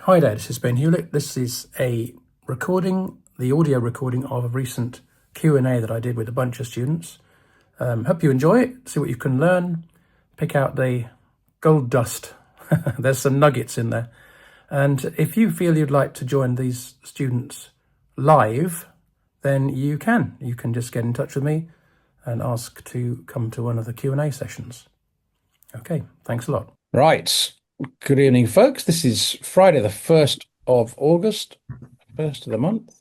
Hi there, this is Ben Hewlett. This is a recording, the audio recording of a recent Q&A that I did with a bunch of students. Hope you enjoy it, see what you can learn, pick out the gold dust. There's some nuggets in there. And if you feel you'd like to join these students live, then you can. You can just get in touch with me and ask to come to one of the Q&A sessions. Okay, thanks a lot. Right. Good evening, folks. This is Friday, the 1st of August, first of the month.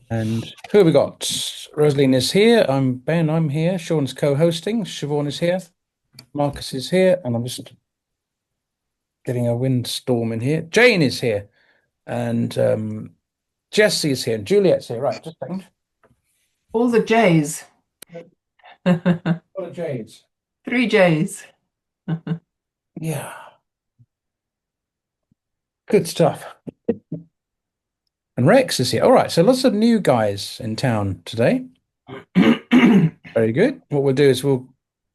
And who have we got? Rosaline is here. I'm Ben. I'm here. Sean's co-hosting. Siobhan is here. Marcus is here. And I'm just getting a windstorm in here. Jane is here. And Jessie is here. And Juliet's here. Right, just a second. All the J's. What are J's? 3 J's. Yeah. Good stuff. And Rex is here. All right, so lots of new guys in town today. Very good. What we'll do is we'll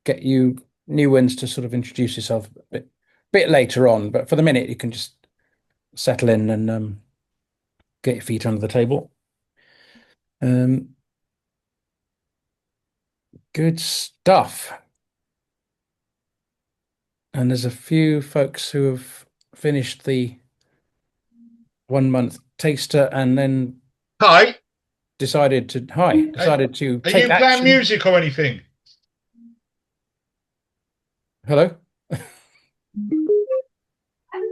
get you new ones to sort of introduce yourself a bit later on, but for the minute you can just settle in and get your feet under the table. Good stuff. And there's a few folks who have finished the 1 month taster and then decided to Are you take playing action. music or anything? Hello? Are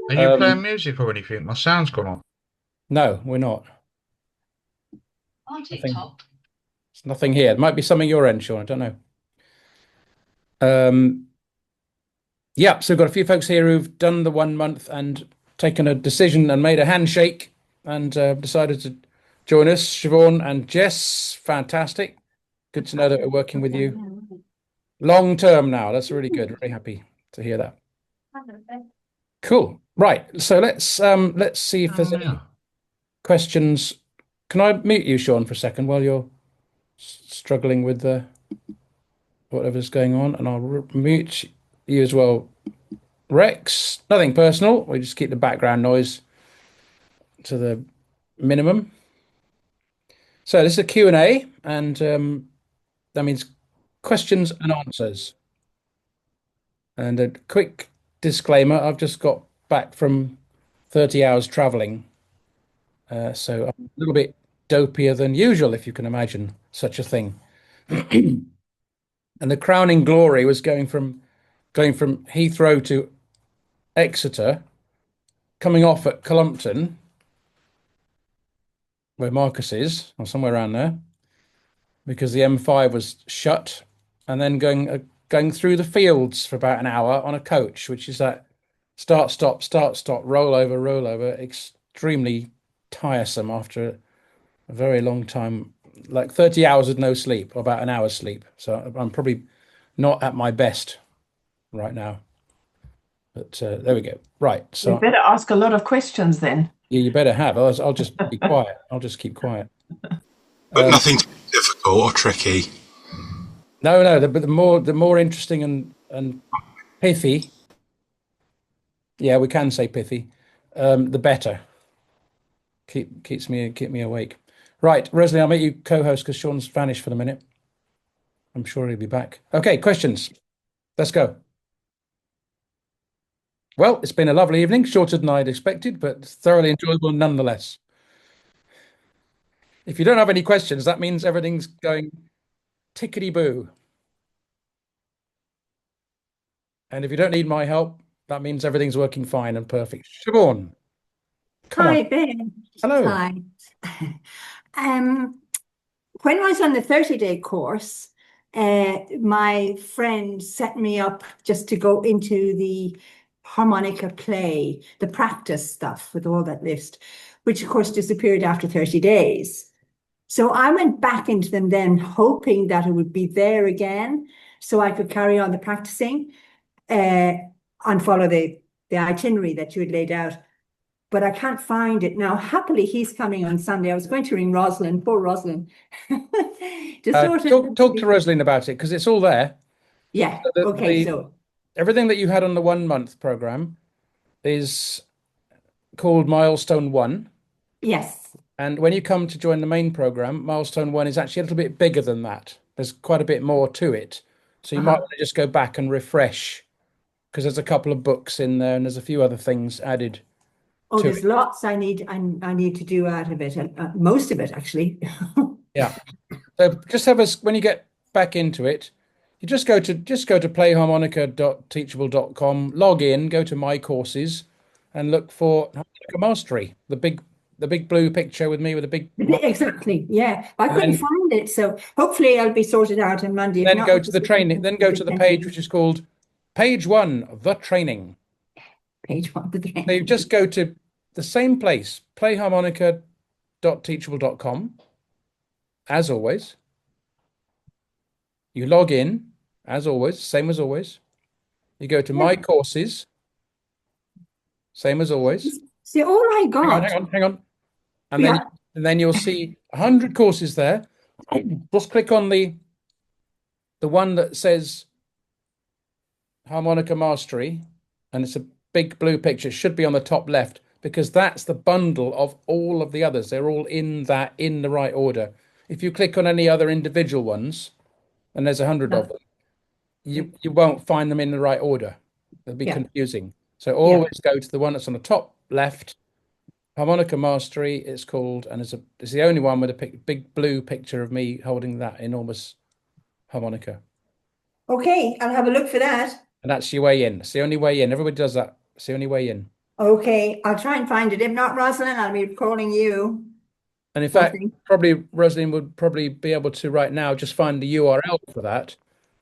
you playing music or anything? My sound's gone off. No, we're not. On TikTok. There's nothing here. It might be something your end, Sean. I don't know. Yeah, so we've got a few folks here who've done the 1 month and taken a decision and made a handshake and decided to join us. Siobhan and Jess, fantastic. Good to know that we're working with you long term now. That's really good. Really happy to hear that. Cool. Right. So let's see if there's any questions. Can I mute you, Sean, for a second while you're struggling with whatever's going on, and I'll mute you as well, Rex. Nothing personal. We just keep the background noise to the minimum. So this is a Q&A, and that means questions and answers. And a quick disclaimer, I've just got back from 30 hours traveling, so I'm a little bit dopier than usual, if you can imagine such a thing. And the crowning glory was going from Heathrow to Exeter, coming off at Columpton, where Marcus is, or somewhere around there, because the M5 was shut, and then going through the fields for about an hour on a coach, which is that start, stop, roll over, extremely tiresome after a very long time, like 30 hours with no sleep, or about an hour's sleep. So I'm probably not at my best right now, but there we go. Right, so You better ask a lot of questions then. yeah, you better have. I'll just be quiet. I'll just keep quiet. But nothing too difficult or tricky. No, the more interesting and pithy. Yeah, we can say pithy. The better. Keeps me awake. Right, Rosalie, I'll make you co-host because Sean's vanished for the minute. I'm sure he'll be back. Okay, questions. Let's go. Well, it's been a lovely evening, shorter than I'd expected, but thoroughly enjoyable nonetheless. If you don't have any questions, that means everything's going tickety-boo. And if you don't need my help, that means everything's working fine and perfect. Siobhan. Hi, Ben. Hello. Hi. When I was on the 30-day course, my friend set me up just to go into the harmonica play, the practice stuff with all that list, which of course disappeared after 30 days. So I went back into them then, hoping that it would be there again so I could carry on the practicing and follow the itinerary that you had laid out. But I can't find it now. Happily, he's coming on Sunday. I was going to ring Rosalind, poor Rosalind. Talk to Rosalind about it because it's all there. Yeah. Okay. So everything that you had on the 1 month program is called Milestone 1. Yes. And when you come to join the main program, Milestone 1 is actually a little bit bigger than that. There's quite a bit more to it. So you might want to just go back and refresh, because there's a couple of books in there and there's a few other things added. Oh, to there's it. lots I need to do out of it, and most of it actually. Yeah. So just have us when you get back into it, you just go to playharmonica.teachable.com, log in, go to my courses, and look for Harmonica Mastery, the big blue picture with me with a big. Exactly. Yeah. I And couldn't then- find it, so hopefully I'll be sorted out on Monday. If Then not, go we'll to the just training. Then go to the page page which is called Page 1, the training. one with the So you just go to the same place, playharmonica.teachable.com, as always. You log in, as always, same as always. You go to my courses, same as always. See, all I got. Hang on. And then you'll see 100 courses there. Just click on the one that says Harmonica Mastery, and it's a big blue picture. It should be on the top left, because that's the bundle of all of the others. They're all in the right order. If you click on any other individual ones, and there's 100 of them, you won't find them in the right order. It'll be confusing. So always go to the one that's on the top left. Harmonica Mastery, it's called, and it's the only one with a big blue picture of me holding that enormous harmonica. Okay, I'll have a look for that. And that's your way in. It's the only way in. Everybody does that. It's the only way in. Okay, I'll try and find it. If not, Rosalind, I'll be calling you. And in fact, probably Rosalind would probably be able to right now just find the URL for that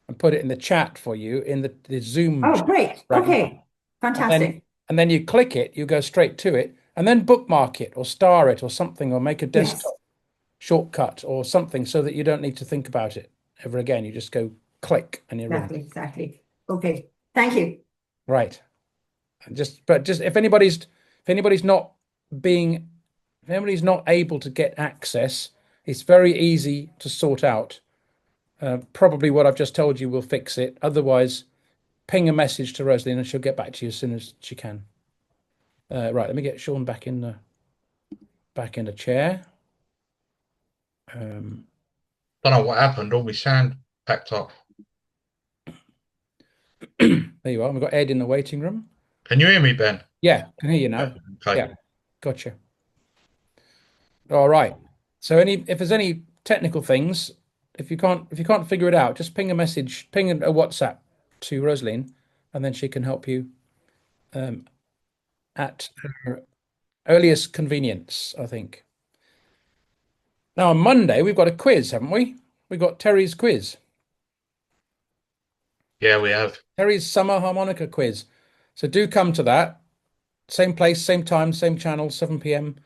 and put it in the chat for you in the Zoom. Oh, chat great. right Okay, now. fantastic. And then you click it, you go straight to it, and then bookmark it or star it or something, or make a desktop shortcut or something, so that you don't need to think about it ever again. You just go click and you're in. Exactly. Okay, thank you. Right. But if anybody's not able to get access, it's very easy to sort out. Probably what I've just told you will fix it. Otherwise, ping a message to Rosalind and she'll get back to you as soon as she can. Right, let me get Sean back in the chair. Don't know what happened. All my sound packed off. There you are. We've got Ed in the waiting room. Can you hear me, Ben? Yeah, can hear you now. Okay. Yeah, gotcha. All right. So if there's any technical things, if you can't figure it out, just ping a message, ping a WhatsApp to Rosalind, and then she can help you at her earliest convenience, I think. Now on Monday we've got a quiz, haven't we? We've got Terry's quiz. Yeah, we have. Terry's summer harmonica quiz. So do come to that. Same place, same time, same channel, 7 p.m.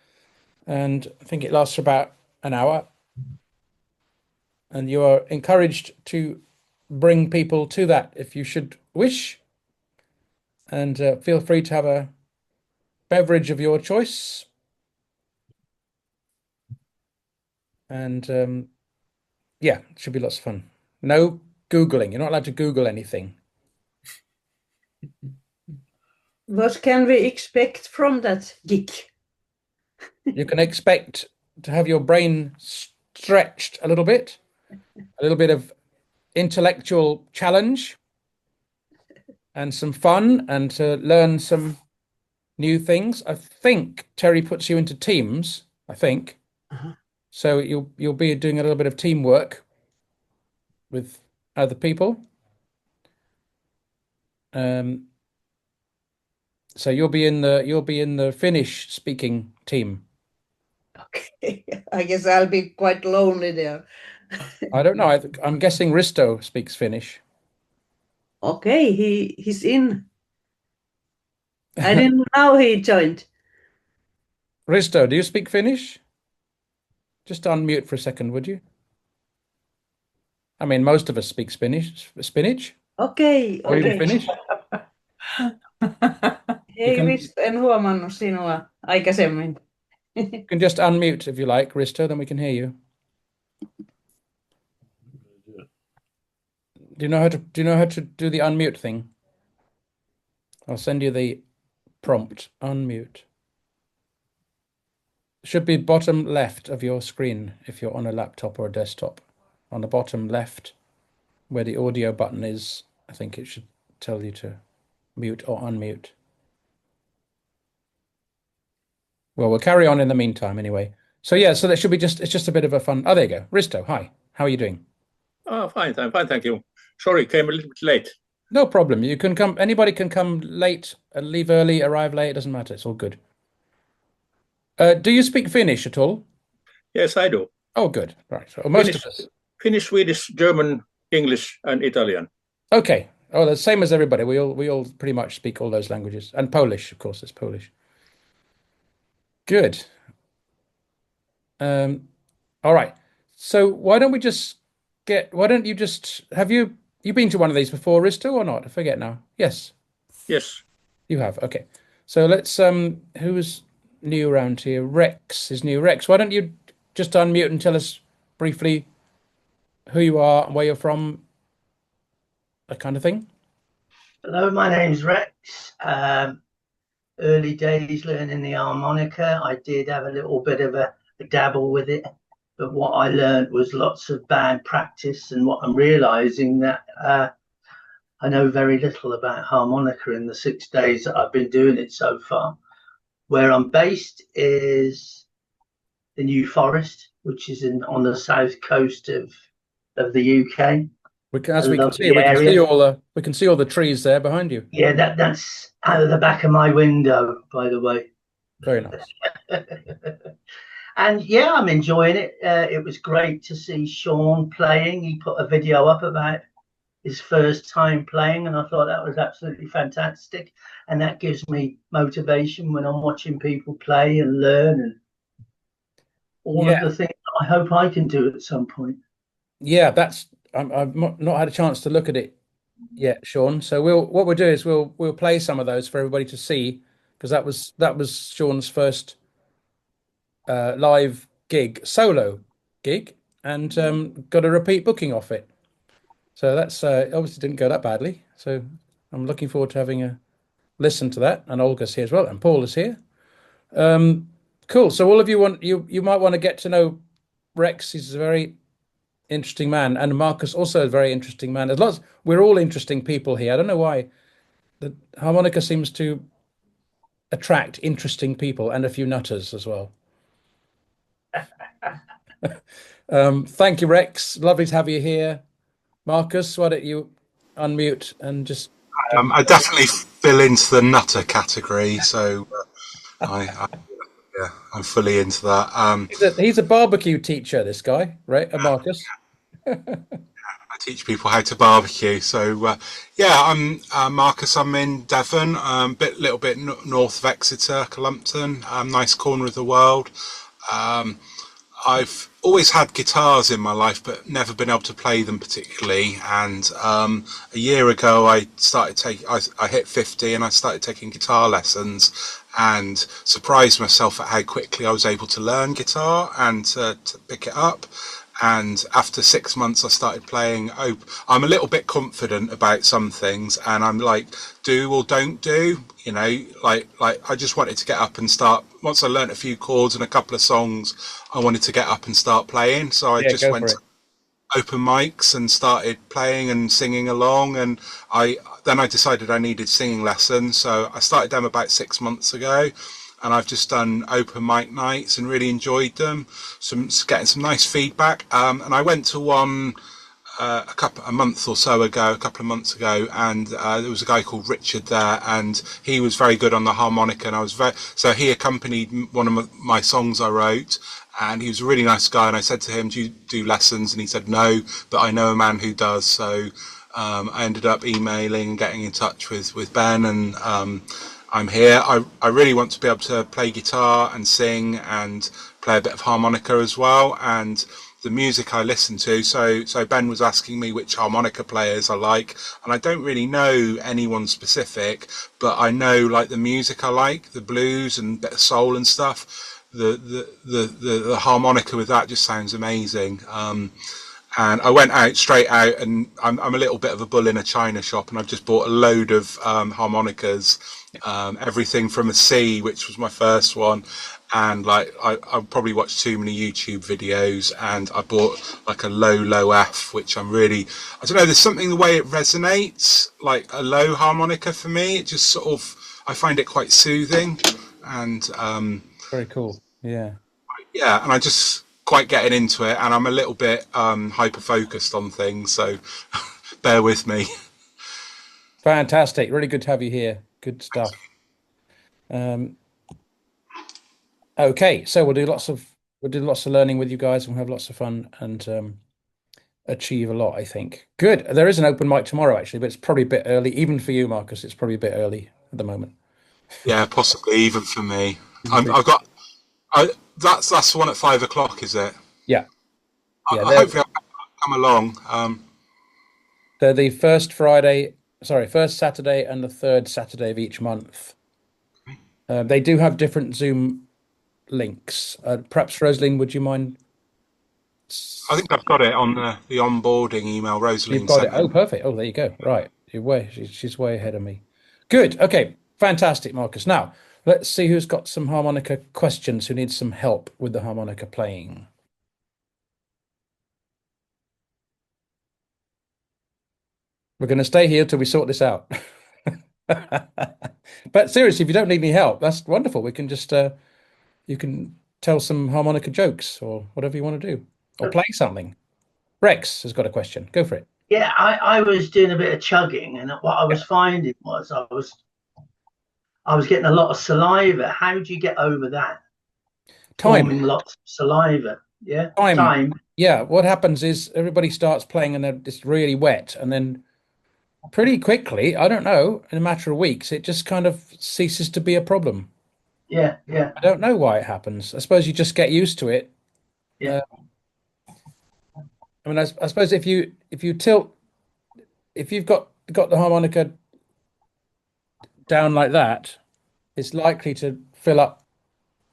And I think it lasts for about an hour. And you are encouraged to bring people to that if you should wish. And feel free to have a beverage of your choice. And yeah, it should be lots of fun. No Googling. You're not allowed to Google anything. What can we expect from that gig? You can expect to have your brain stretched a little bit of intellectual challenge and some fun, and to learn some new things. I think Terry puts you into teams, I think. So you'll be doing a little bit of teamwork with other people. So you'll be in the Finnish speaking team. Okay, I guess I'll be quite lonely there. I don't know. I'm guessing Risto speaks Finnish. Okay, he's in. I didn't know how he joined. Risto, do you speak Finnish? Just unmute for a second, would you? I mean, most of us speak Spanish. Spinach? Okei, Or even okei. Finnish? Hei can- Risto, en huomannut sinua aikaisemmin. You can just unmute if you like, Risto, then we can hear you. Do you know how to do the unmute thing? I'll send you the prompt. Unmute. should be bottom left of your screen if you're on a laptop or a desktop. On the bottom left, where the audio button is, I think it should tell you to mute or unmute. Well, we'll carry on in the meantime anyway. So yeah, so that should be it's just a bit of a fun. Oh, there you go. Risto, hi. How are you doing? Oh, fine. I'm fine, thank you. Sorry, came a little bit late. No problem. You can come, anybody can come late, leave early, arrive late, it doesn't matter. It's all good. Do you speak Finnish at all? Yes, I do. Oh, good. Right. So most Finnish, of us. Finnish, Swedish, German, English, and Italian. Okay. Oh, the same as everybody. We all pretty much speak all those languages. And Polish, of course, it's Polish. Good. All right. So why don't you just have you been to one of these before, Risto, or not? I forget now. Yes. Yes. You have. Okay. So let's who's new around here? Rex is new. Rex, why don't you just unmute and tell us briefly who you are and where you're from, that kind of thing? Hello, my name's Rex. Early days learning the harmonica. I did have a little bit of a dabble with it, but what I learned was lots of bad practice, and what I'm realizing that I know very little about harmonica in the 6 days that I've been doing it so far. Where I'm based is the New Forest, which is on the south coast of the UK. We can see all the trees there behind you. Yeah, that's out of the back of my window, by the way. Very nice. And yeah, I'm enjoying it. It was great to see Sean playing. He put a video up about his first time playing, and I thought that was absolutely fantastic. And that gives me motivation when I'm watching people play and learn, and all of the things I hope I can do at some point. Yeah, I've not had a chance to look at it yet, Sean. So what we'll do is we'll play some of those for everybody to see, because that was Sean's first live solo gig, and got a repeat booking off it. So that's obviously didn't go that badly. So I'm looking forward to having a listen to that. And Olga's here as well, and Paul is here. Cool. So all of you might want to get to know Rex. He's a very interesting man, and Marcus also a very interesting man. We're all interesting people here. I don't know why the harmonica seems to attract interesting people and a few nutters as well. Thank you, Rex. Lovely to have you here. Marcus, why don't you unmute and just... I definitely fill into the nutter category, so I'm fully into that. He's a barbecue teacher, this guy, right? Marcus. I teach people how to barbecue. So I'm Marcus. I'm in Devon, little bit north of Exeter, Columpton, nice corner of the world. I've always had guitars in my life, but never been able to play them particularly. And a year ago, I hit 50 and I started taking guitar lessons, and surprised myself at how quickly I was able to learn guitar and to pick it up. And after 6 months, I started playing. I'm a little bit confident about some things, and I'm like, do or don't do. You know, like I just wanted to get up and start. Once I learnt a few chords and a couple of songs, I wanted to get up and start playing. So I just went to open mics and started playing and singing along. And then I decided I needed singing lessons. So I started them about 6 months ago. And I've just done open mic nights and really enjoyed them. Getting some nice feedback. And I went to one a couple of months ago, and there was a guy called Richard there, and he was very good on the harmonica, and so he accompanied one of my songs I wrote, and he was a really nice guy. And I said to him, "Do you do lessons?" And he said, "No, but I know a man who does." So I ended up emailing and getting in touch with Ben, and I'm here. I really want to be able to play guitar and sing and play a bit of harmonica as well, and the music I listen to. So Ben was asking me which harmonica players I like, and I don't really know anyone specific, but I know like the music I like, the blues and a bit of soul and stuff. The harmonica with that just sounds amazing. And I went straight out, and I'm a little bit of a bull in a china shop, and I've just bought a load of harmonicas, everything from a C, which was my first one, and like I probably watched too many YouTube videos, and I bought like a low F, which I'm really, I don't know, there's something the way it resonates, like a low harmonica for me, it just sort of, I find it quite soothing, and very cool. Yeah, and I just quite getting into it, and I'm a little bit hyper focused on things, so bear with me. Fantastic, really good to have you here. Good stuff. Okay, so we'll do lots of learning with you guys, and we'll have lots of fun and achieve a lot, I think. Good. There is an open mic tomorrow actually, but it's probably a bit early, even for you, Marcus. It's probably a bit early at the moment. Yeah, possibly even for me. That's the one at 5 o'clock, is it? Yeah. Hopefully I'll come along. They're the first Saturday and the third Saturday of each month. They do have different Zoom links. Perhaps Rosalind, would you mind? I think I've got it on the onboarding email. Rosalind, you've got it. Oh, perfect. Oh, there you go. Right, she's way ahead of me. Good. Okay, fantastic, Marcus. Now let's see who's got some harmonica questions. Who needs some help with the harmonica playing? We're going to stay here till we sort this out. But seriously, if you don't need any help, that's wonderful. We can just you can tell some harmonica jokes or whatever you want to do, or play something. Rex has got a question. Go for it. Yeah, I was doing a bit of chugging, and what I was finding was I was getting a lot of saliva. How do you get over that? Time. Forming lots of saliva. Yeah. Time. Yeah. What happens is everybody starts playing and it's really wet, and then pretty quickly, I don't know, in a matter of weeks, it just kind of ceases to be a problem. Yeah. I don't know why it happens. I suppose you just get used to it. Yeah. I mean, I suppose if you tilt, if you've got the harmonica down like that, it's likely to fill up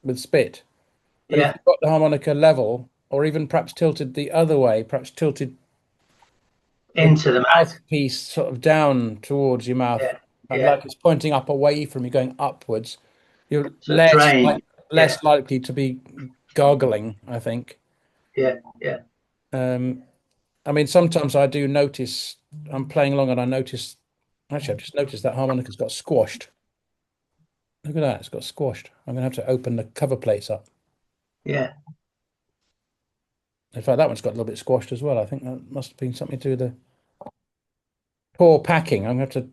with spit. But if you've got the harmonica level, or even perhaps tilted the other way, perhaps tilted into the mouthpiece sort of down towards your mouth, like it's pointing up away from you, going upwards, you're less likely to be gargling, I think. Yeah. I mean, sometimes I do notice, I'm playing along and I notice, actually I've just noticed that harmonica's got squashed. Look at that, it's got squashed. I'm going to have to open the cover plates up. Yeah. In fact, that one's got a little bit squashed as well. I think that must have been something to do with the poor packing. I'm going to have to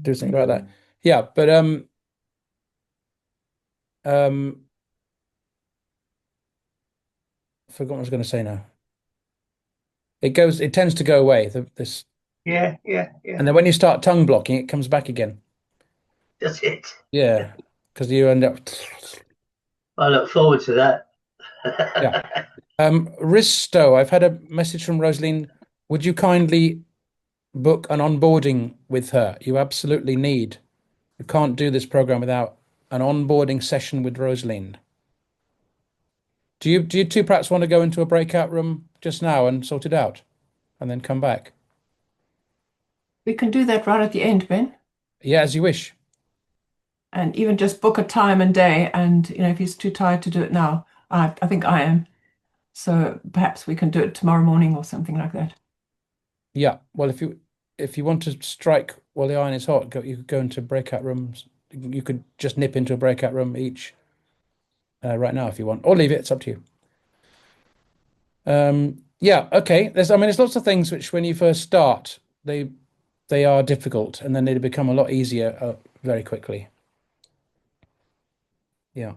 do something about that. Yeah, but forgot what I was going to say now. It tends to go away. This. Yeah. And then when you start tongue blocking, it comes back again. That's it. Yeah, because you end up. I look forward to that. Yeah. Risto, I've had a message from Rosalind. Would you kindly book an onboarding with her? You absolutely need. You can't do this program without an onboarding session with Rosalind. Do you two perhaps want to go into a breakout room just now and sort it out, and then come back? We can do that right at the end, Ben. Yeah, as you wish. And even just book a time and day, and if he's too tired to do it now, I think I am. So perhaps we can do it tomorrow morning or something like that. Yeah. Well, if you want to strike while the iron is hot, you could go into breakout rooms. You could just nip into a breakout room each right now if you want, or leave it. It's up to you. Yeah. Okay. There's lots of things which, when you first start, they are difficult, and then they become a lot easier very quickly. Yeah.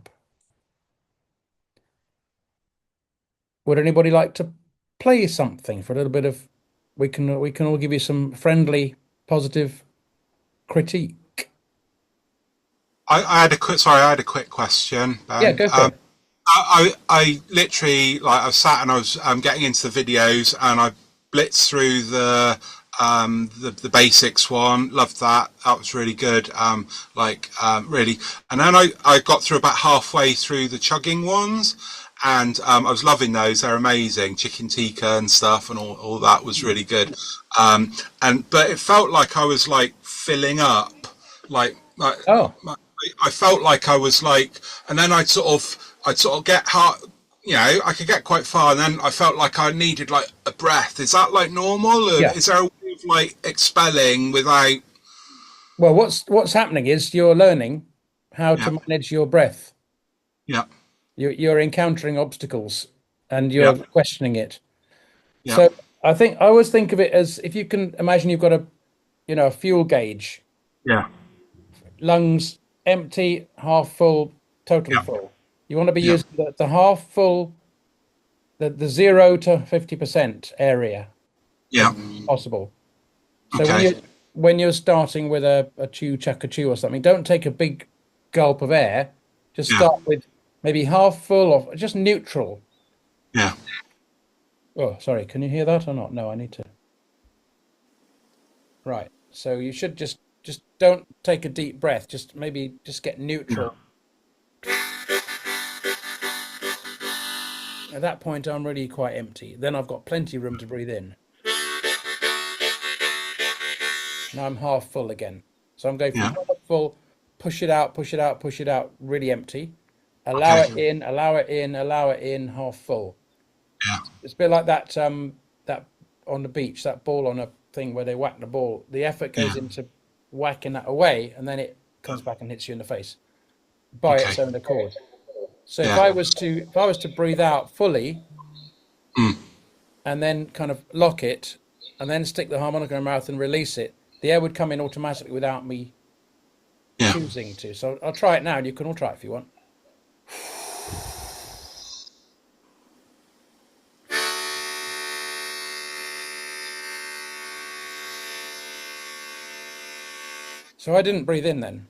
Would anybody like to play something for a little bit of? We can all give you some friendly, positive critique. I had a quick question. Yeah, go for it. I literally, like, I was sat and I was getting into the videos, and I blitzed through the basics one. Loved that. That was really good. Really. And then I got through about halfway through the chugging ones, and I was loving those. They're amazing. Chicken tikka and stuff, and all that was really good. But it felt like I was like filling up, like I felt like I was like, and then I'd sort of get hard, I could get quite far, and then I felt like I needed like a breath. Is that like normal? Or is there a way of like expelling without? Well, what's happening is you're learning how to manage your breath. Yeah. You're encountering obstacles and you're questioning it. Yeah. So I always think of it as, if you can imagine you've got a fuel gauge. Yeah. Lungs empty, half full, totally full. You want to be using the half full, the 0 to 50% area. Yeah. Possible. So Okay. when you're starting with a chew chaka chew or something, don't take a big gulp of air. Just start with maybe half full or just neutral. Yeah. Oh, sorry. Can you hear that or not? No, I need to. Right. So you should just don't take a deep breath. Just get neutral. At that point, I'm really quite empty. Then I've got plenty of room to breathe in. Now I'm half full again. So I'm going from half full, push it out, push it out, push it out, really empty. Allow it in, allow it in, allow it in, half full. Yeah. It's a bit like that that on the beach, that ball on a thing where they whack the ball. The effort goes into whacking that away, and then it comes back and hits you in the face by its own accord. So if I was to breathe out fully and then kind of lock it and then stick the harmonica in my mouth and release it, the air would come in automatically without me choosing to. So I'll try it now, and you can all try it if you want. So I didn't breathe in then.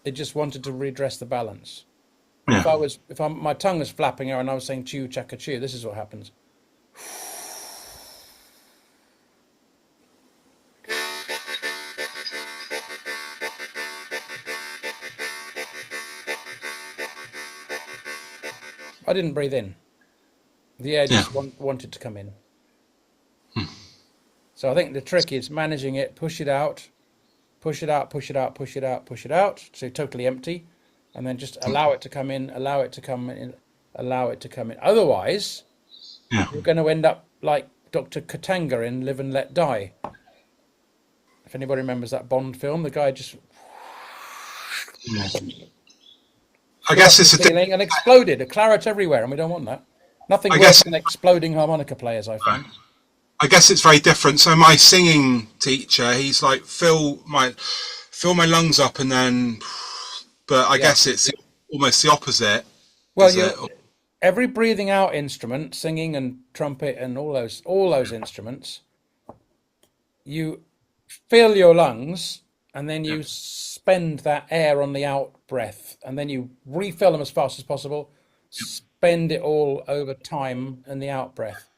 It just wanted to redress the balance. Yeah. If my tongue was flapping and I was saying chew chaka chew, this is what happens. I didn't breathe in. The air just wanted to come in. So I think the trick is managing it, push it out, push it out, push it out, push it out, push it out, so totally empty, and then just allow it to come in, allow it to come in, allow it to come in. Otherwise, you're going to end up like Dr. Katanga in Live and Let Die. If anybody remembers that Bond film, the guy just... I guess it's feeling and exploded, a claret everywhere, and we don't want that. Nothing worse than exploding harmonica players, I found. I guess it's very different. So my singing teacher, he's like fill my lungs up and then, but I guess it's almost the opposite. Well, every breathing out instrument, singing and trumpet and all those instruments, you fill your lungs and then you spend that air on the out breath, and then you refill them as fast as possible, spend it all over time in the out breath.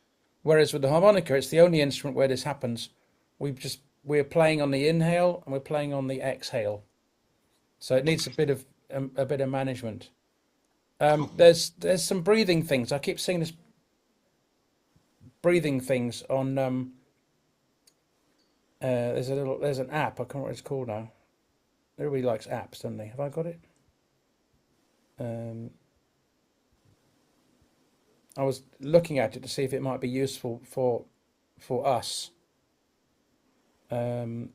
Whereas with the harmonica, it's the only instrument where this happens. We're playing on the inhale and we're playing on the exhale, so it needs a bit of management. There's some breathing things. I keep seeing this breathing things on. There's an app. I can't remember what it's called now. Everybody likes apps, don't they? Have I got it? I was looking at it to see if it might be useful for us. What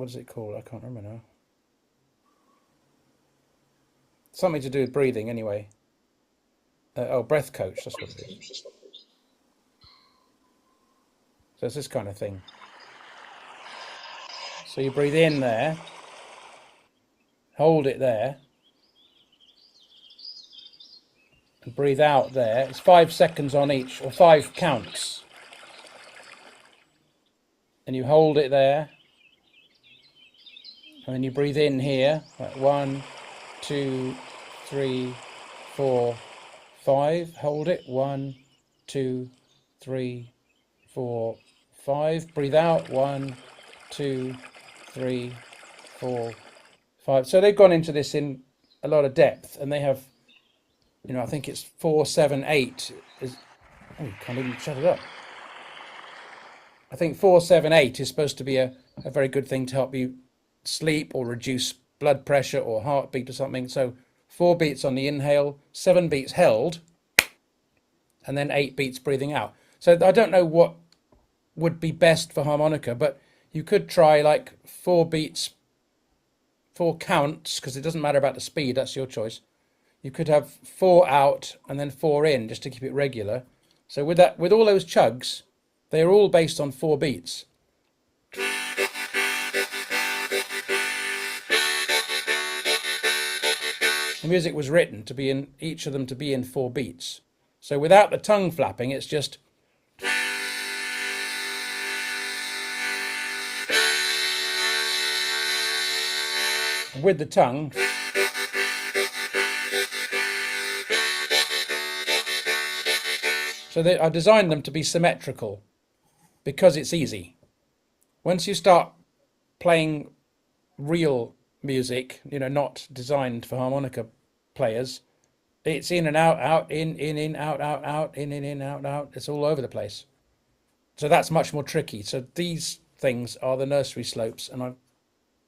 is it called? I can't remember now. Something to do with breathing, anyway. Breath coach. That's what it is. So it's this kind of thing. So you breathe in there, hold it there, and breathe out there. It's 5 seconds on each, or 5 counts. And you hold it there. And then you breathe in here. Like 1, 2, 3, 4, 5. Hold it. 1, 2, 3, 4, 5. Breathe out. 1, 2, 3, 4, 5. So they've gone into this in a lot of depth, and they have, I think it's 4, 7, 8. You can't even shut it up. I think 4, 7, 8 is supposed to be a very good thing to help you sleep or reduce blood pressure or heartbeat or something. So 4 beats on the inhale, 7 beats held, and then 8 beats breathing out. So I don't know what would be best for harmonica, but you could try like 4 beats, 4 counts, because it doesn't matter about the speed, that's your choice. You could have 4 out and then 4 in, just to keep it regular. So with that, with all those chugs, they're all based on 4 beats. The music was written to be in, each of them to be in 4 beats. So without the tongue flapping, it's just with the tongue. So I designed them to be symmetrical because it's easy. Once you start playing real music, you know, not designed for harmonica players, it's in and out, out, in, out, out, in, out, out. It's all over the place. So that's much more tricky. So these things are the nursery slopes, and I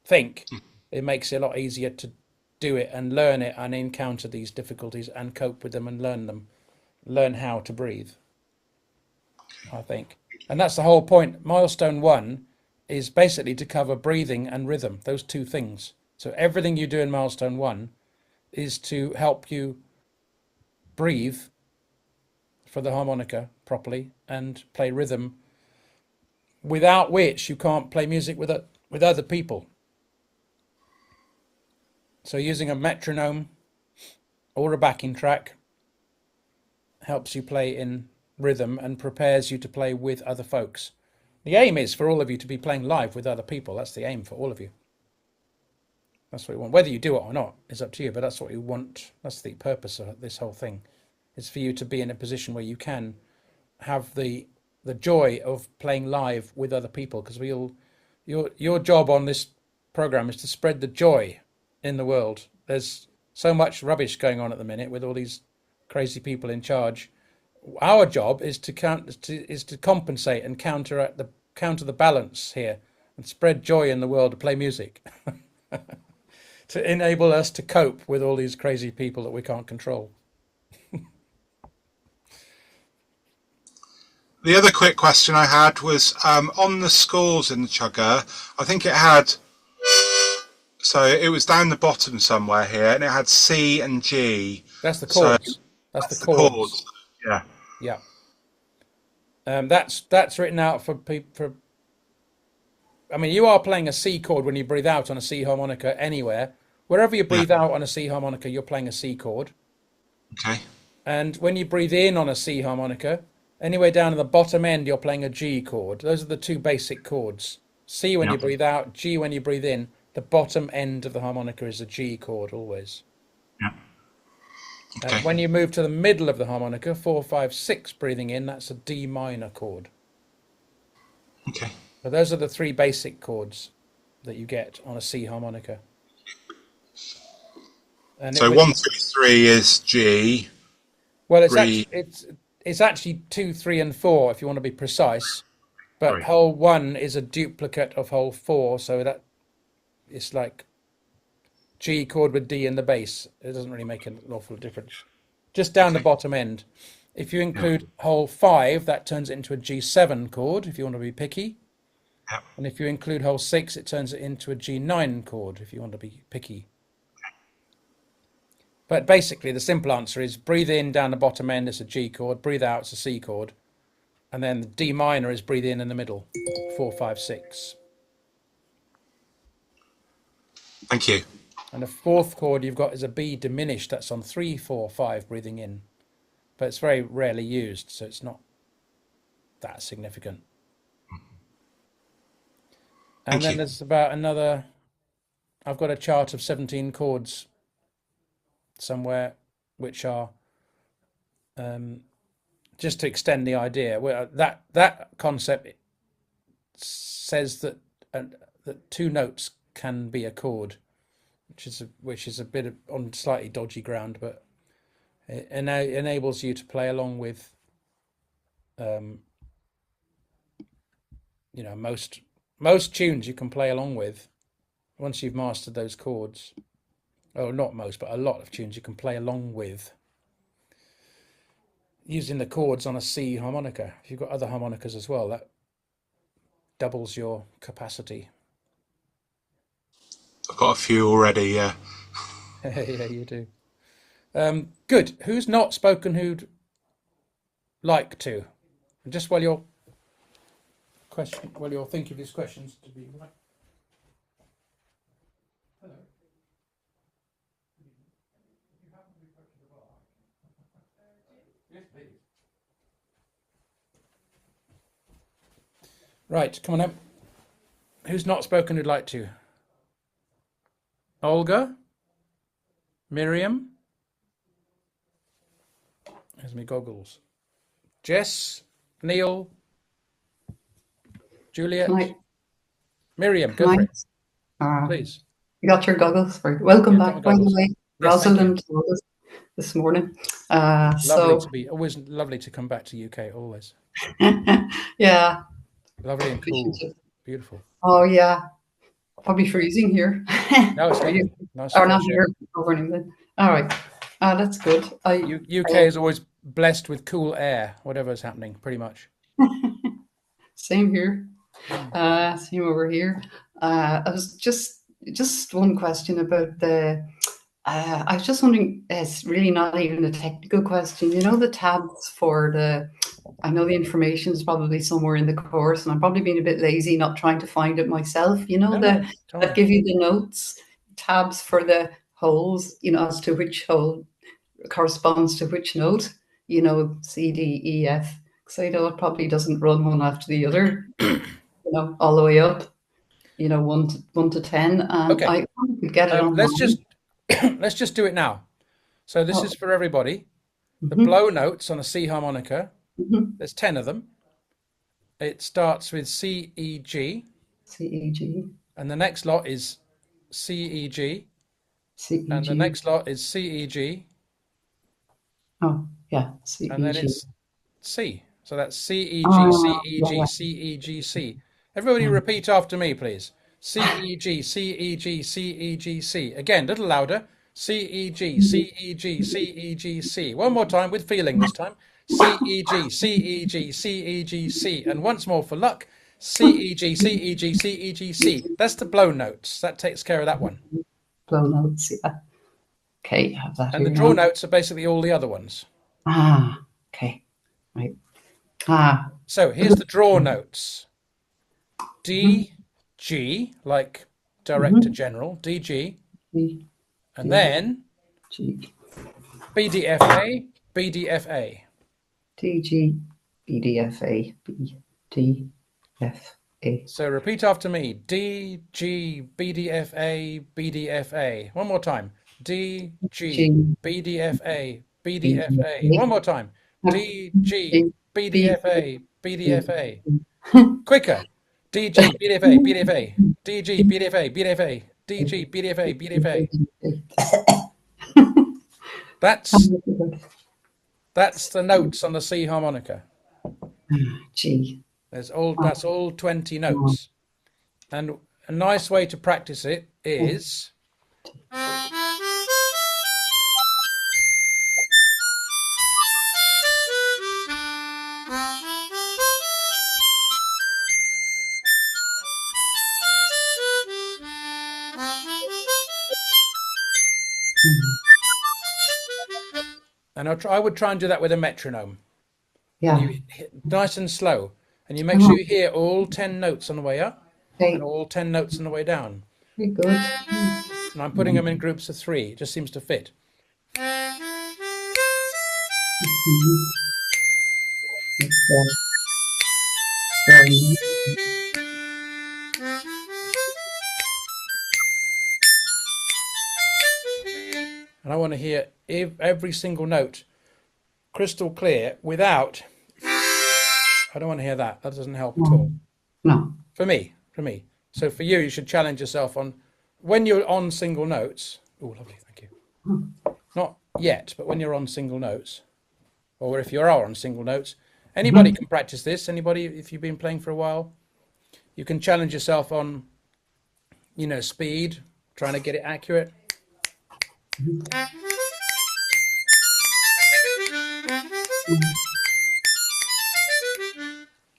think it makes it a lot easier to do it and learn it and encounter these difficulties and cope with them and learn them, learn how to breathe, I think. And that's the whole point. Milestone 1 is basically to cover breathing and rhythm, those 2 things. So everything you do in milestone 1 is to help you breathe for the harmonica properly and play rhythm, without which you can't play music with other people. So using a metronome or a backing track helps you play in rhythm and prepares you to play with other folks. The aim is for all of you to be playing live with other people. That's the aim for all of you. That's what you want. Whether you do it or not is up to you, but that's what you want. That's the purpose of this whole thing. It's for you to be in a position where you can have the joy of playing live with other people, because your job on this program is to spread the joy in the world. There's so much rubbish going on at the minute with all these crazy people in charge. Our job is to compensate and counter the balance here and spread joy in the world to play music. To enable us to cope with all these crazy people that we can't control. The other quick question I had was on the scores in the chugger. I think it had, so it was down the bottom somewhere here, and it had C and G. That's the chords. So that's the chords. Yeah. Yeah. That's written out for people. I mean, you are playing a C chord when you breathe out on a C harmonica anywhere. Wherever you breathe out on a C harmonica, you're playing a C chord. Okay. And when you breathe in on a C harmonica, anywhere down at the bottom end, you're playing a G chord. Those are the 2 basic chords. C when you breathe out, G when you breathe in. The bottom end of the harmonica is a G chord always. Yeah. Okay. When you move to the middle of the harmonica, 4, 5, 6 breathing in, that's a D minor chord. Okay. So those are the 3 basic chords that you get on a C harmonica. And so 1, 2, 3 is G. Well, it's actually 2, 3, and 4 if you want to be precise. But hole 1 is a duplicate of hole 4, so that it's like G chord with D in the bass. It doesn't really make an awful difference. Just down the bottom end. If you include hole 5, that turns it into a G7 chord if you want to be picky. Yep. And if you include hole 6, it turns it into a G9 chord if you want to be picky. But basically, the simple answer is breathe in down the bottom end, it's a G chord. Breathe out, it's a C chord. And then the D minor is breathe in the middle, 4, 5, 6. Thank you. And the 4th chord you've got is a B diminished. That's on 3, 4, 5, breathing in. But it's very rarely used, so it's not that significant. And then there's about another, I've got a chart of 17 chords somewhere, which are just to extend the idea. Well, that concept says that 2 notes can be a chord, which is a bit on slightly dodgy ground, but it enables you to play along with, most tunes you can play along with once you've mastered those chords, oh, not most, but a lot of tunes you can play along with using the chords on a C harmonica. If you've got other harmonicas as well, that doubles your capacity. I've got a few already, yeah. Yeah, you do. Good. Who's not spoken who'd like to? And just while you're thinking of these questions to be right. Hello. Yes, please. Right, come on up. Who's not spoken who'd like to? Olga? Miriam? There's my goggles. Jess? Neil? Juliet? Right. Miriam, go for it. Please. You got your goggles. Welcome back, by the way. Yes, Rosalind this morning. Always lovely to come back to UK, always. Yeah. Lovely and cool. Beautiful. Oh, yeah. Probably freezing here. No, it's lovely. Nice or not here, over in England. All right. That's good. UK is always blessed with cool air, whatever's happening, pretty much. Same here. Same over here. I was just one question about I was just wondering, it's really not even a technical question. You know, the tabs for I know the information is probably somewhere in the course, and I'm probably being a bit lazy not trying to find it myself. You know, that give you the notes, tabs for the holes, you know, as to which hole corresponds to which note, you know, C, D, E, F. Because I know it probably doesn't run one after the other, you know, all the way up, you know, 1 to 10. And okay. I could get it on. Let's just do it now. So this is for everybody. The blow notes on a C harmonica. There's 10 of them. It starts with C, E, G. C, E, G. And the next lot is C, E, G. C, E, G. And the next lot is C, E, G. Oh, yeah. C, and E, then G. it's C. So that's C, E, G, C, E, G, C, E, G, C. Everybody repeat after me, please. C, E, G, C, E, G, C, E, G, C. Again, a little louder. C, E, G, C, E, G, C, E, G, C. One more time with feeling this time. C, E, G, C, E, G, C, E, G, C. And once more for luck. C, E, G, C, E, G, C, E, G, C. That's the blow notes. That takes care of that one. Blow notes, yeah. Okay, have that. And the draw notes are basically all the other ones. Okay. Right. So here's the draw notes. D, G, like Director General, D, G. And then G. B, D, F, A, B, D, F, A. D, G, B, D, F, A, B, D, F, A. So repeat after me. D, G, B, D, F, A, B, D, F, A. One more time. D, G, B, D, F, A, B, D, F, A. One more time. D, G, B, D, F, A, B, D, F, A. Quicker. D, G, B, D, F, A, B, D, F, A. D, G, B, D, F, A, B, D, F, A. D, G, B, D, F, A, B, D, F, A. That's the notes on the C harmonica. G. That's all 20 notes. And a nice way to practice it is and I would try and do that with a metronome. Yeah. You hit nice and slow, and you make sure you hear all 10 notes on the way up and all 10 notes on the way down. Very good. And I'm putting them in groups of 3. It just seems to fit. And I want to hear every single note crystal clear without... I don't want to hear that. That doesn't help at all. No. For me. So for you, you should challenge yourself on... When you're on single notes... Oh, lovely, thank you. Not yet, but when you're on single notes, or if you are on single notes, anybody can practice this. Anybody, if you've been playing for a while, you can challenge yourself on you know, speed, trying to get it accurate.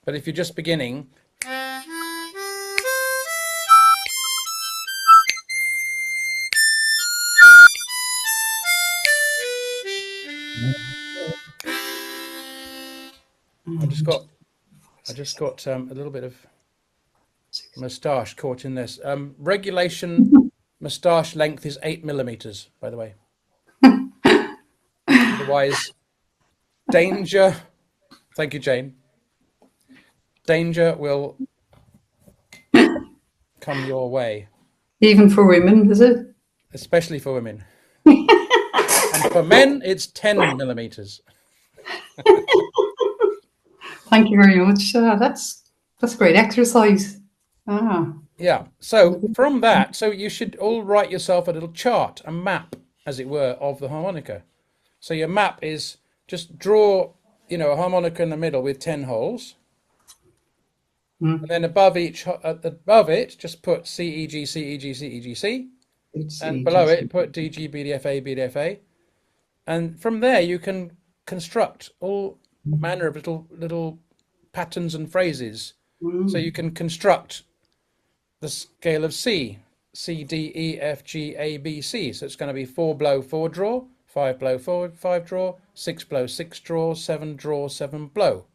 But if you're just beginning, I just got a little bit of moustache caught in this. Regulation moustache length is 8 millimeters, by the way. Otherwise, danger. Thank you, Jane. Danger will come your way. Even for women, is it? Especially for women. And for men, it's 10 millimeters. Thank you very much. That's great exercise. Yeah. So from that, so you should all write yourself a little chart, a map, as it were, of the harmonica. So your map is just draw, you know, a harmonica in the middle with 10 holes. And then above it, just put C, E, G, C, E, G, C, E, G, C. And below it, put D, G, B, D, F, A, B, D, F, A. And from there, you can construct all manner of little patterns and phrases. So you can construct the scale of C, C, D, E, F, G, A, B, C. So it's going to be 4 blow, 4 draw, 5 blow, 5 draw, 6 blow, 6 draw, 7 draw, 7 blow.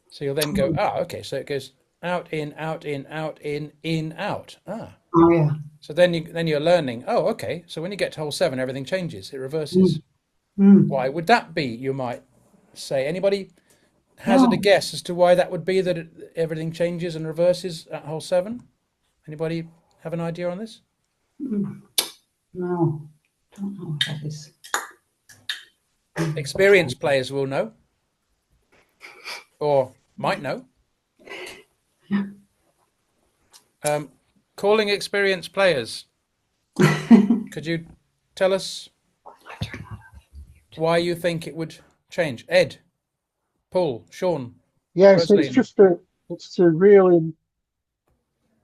So you'll then go, okay, so it goes out, in, out, in, out, in, out. Oh, yeah. So then you're learning, okay, so when you get to hole 7, everything changes, it reverses. Why would that be, you might say? Anybody hazard a guess as to why that would be, that everything changes and reverses at hole 7? Anybody have an idea on this? No, don't know what that is. Experienced players will know, or might know. Calling experienced players, could you tell us why you think it would change? Ed, Paul, Sean. Yes, it's just to really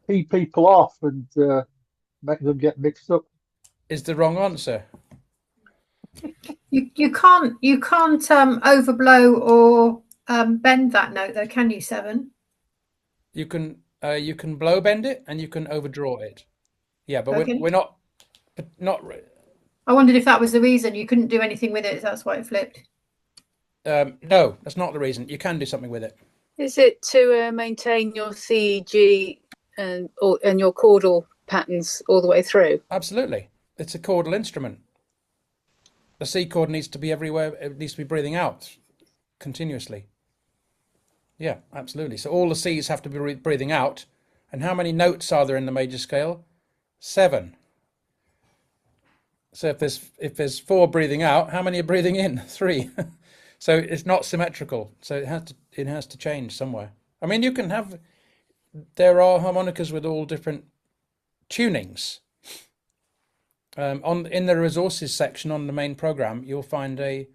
keep people off and make them get mixed up. Is the wrong answer. You can't overblow or bend that note though, can you, 7? You can blow bend it and you can overdraw it. Yeah, but okay. we're not. I wondered if that was the reason you couldn't do anything with it. That's why it flipped. No, that's not the reason. You can do something with it. Is it to maintain your C, G, and your chordal patterns all the way through? Absolutely, it's a chordal instrument. The C chord needs to be everywhere. It needs to be breathing out continuously. Yeah, absolutely. So all the C's have to be breathing out. And how many notes are there in the major scale? 7. So if there's 4 breathing out, how many are breathing in? 3. So it's not symmetrical. So it has to change somewhere. I mean, there are harmonicas with all different tunings. In the resources section on the main program, you'll find a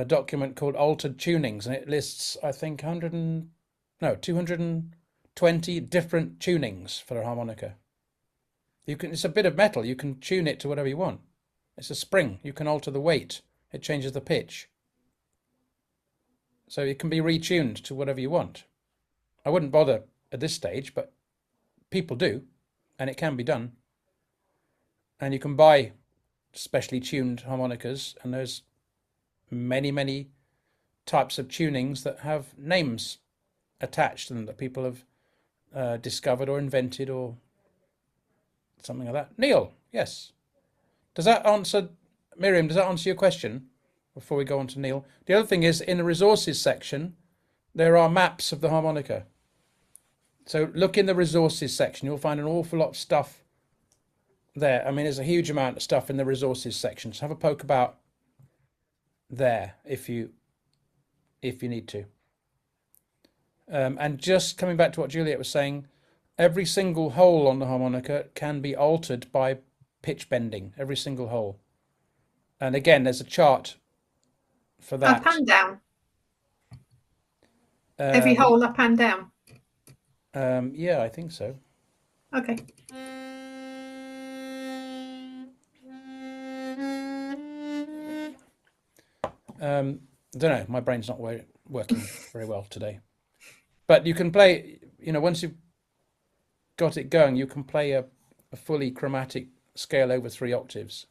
document called Altered Tunings, and it lists, I think, 220 different tunings for a harmonica. It's a bit of metal. You can tune it to whatever you want. It's a spring. You can alter the weight. It changes the pitch. So it can be retuned to whatever you want. I wouldn't bother at this stage, but people do, and it can be done. And you can buy specially tuned harmonicas, and there's many types of tunings that have names attached to them that people have discovered or invented or something like that. Neil, yes. Miriam, does that answer your question before we go on to Neil? The other thing is, in the resources section, there are maps of the harmonica. So look in the resources section, you'll find an awful lot of stuff there. I mean, there's a huge amount of stuff in the resources section. So have a poke about there if you need to. And just coming back to what Juliet was saying, every single hole on the harmonica can be altered by pitch bending, every single hole. And again, there's a chart for that. Up and down. Every hole up and down. Yeah, I think so. Okay. I don't know, my brain's not working very well today. But you can play, once you've got it going, you can play a fully chromatic scale over 3 octaves.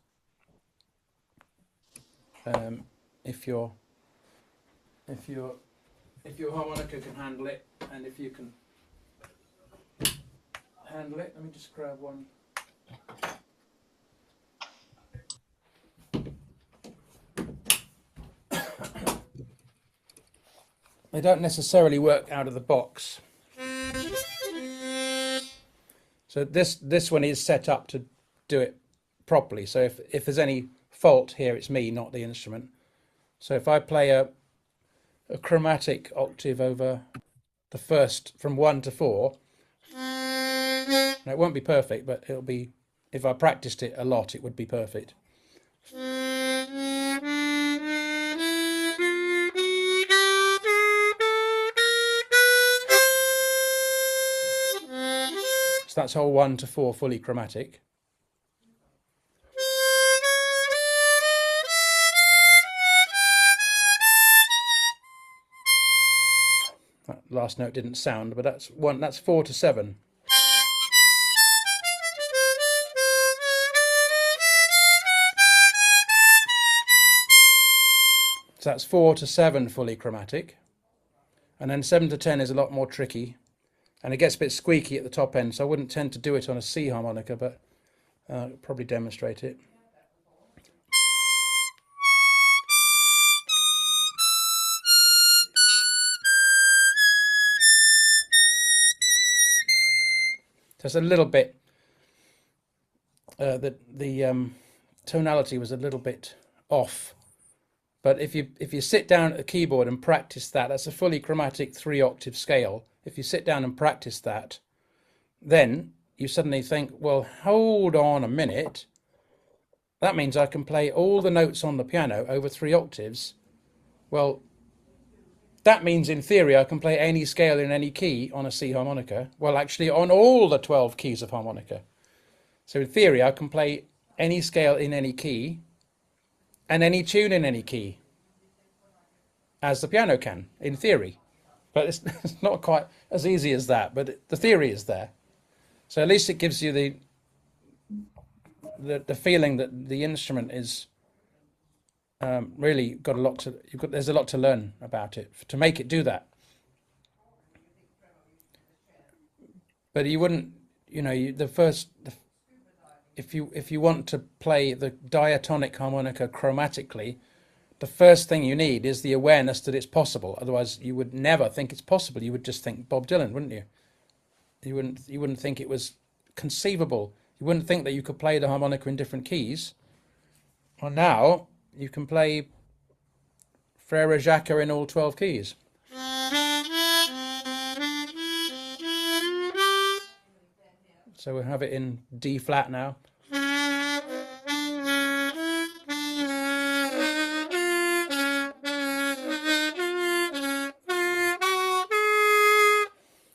If your harmonica can handle it, and if you can handle it, let me just grab one. They don't necessarily work out of the box. So this one is set up to do it properly. So if there's any fault here, it's me, not the instrument. So if I play a chromatic octave over the first from 1 to 4, it won't be perfect, but it'll be, if I practiced it a lot, it would be perfect. So that's whole 1 to 4 fully chromatic. That last note didn't sound, but that's 4 to 7. So that's 4 to 7 fully chromatic. And then 7 to 10 is a lot more tricky. And it gets a bit squeaky at the top end, so I wouldn't tend to do it on a C harmonica, but I'll probably demonstrate it. Just a little bit, the tonality was a little bit off. But if you sit down at the keyboard and practice that, that's a fully chromatic 3 octave scale. If you sit down and practice that, then you suddenly think, well, hold on a minute. That means I can play all the notes on the piano over 3 octaves. Well, that means in theory I can play any scale in any key on a C harmonica. Well, actually on all the 12 keys of harmonica. So in theory I can play any scale in any key and any tune in any key, as the piano can, in theory. But it's not quite as easy as that, but the theory is there. So at least it gives you the feeling that the instrument is really got a lot to, there's a lot to learn about it to make it do that. But you wouldn't, if you want to play the diatonic harmonica chromatically, the first thing you need is the awareness that it's possible. Otherwise, you would never think it's possible. You would just think Bob Dylan, wouldn't you? You wouldn't think it was conceivable. You wouldn't think that you could play the harmonica in different keys. Well, now you can play Frere Jacques in all 12 keys. So we'll have it in D flat now.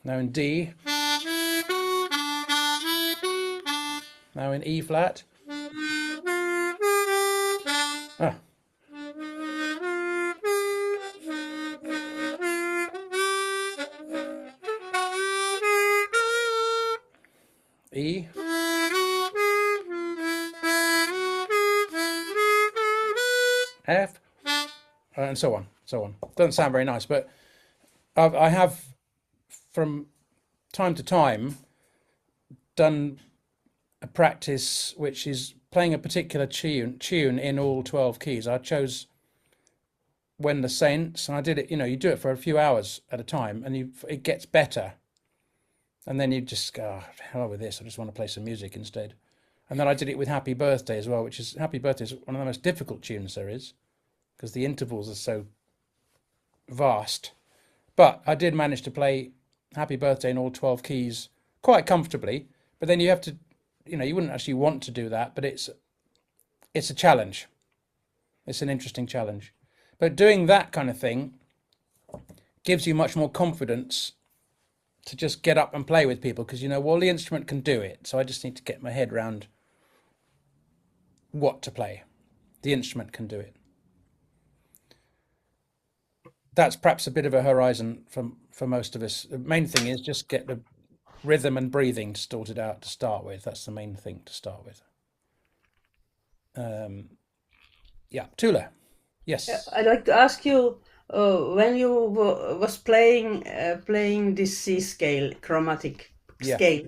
Now in D. Now in E flat. Ah. E. F. And so on, so on. Doesn't sound very nice, but I have, from time to time, done a practice which is playing a particular tune in all 12 keys. I chose When the Saints, and I did it, you do it for a few hours at a time, and it gets better. And then you just go, oh, hell with this, I just want to play some music instead. And then I did it with Happy Birthday as well, which is, Happy Birthday is one of the most difficult tunes there is, because the intervals are so vast. But I did manage to play Happy Birthday in all 12 keys quite comfortably. But then you have to, you wouldn't actually want to do that, but it's a challenge. It's an interesting challenge. But doing that kind of thing gives you much more confidence to just get up and play with people, because well, the instrument can do it. So I just need to get my head around what to play. The instrument can do it. that's perhaps a bit of a horizon for most of us. The main thing is just get the rhythm and breathing sorted out to start with. That's the main thing to start with. Yeah, Tula. Yes. I'd like to ask you, when you was playing this C scale, chromatic scale,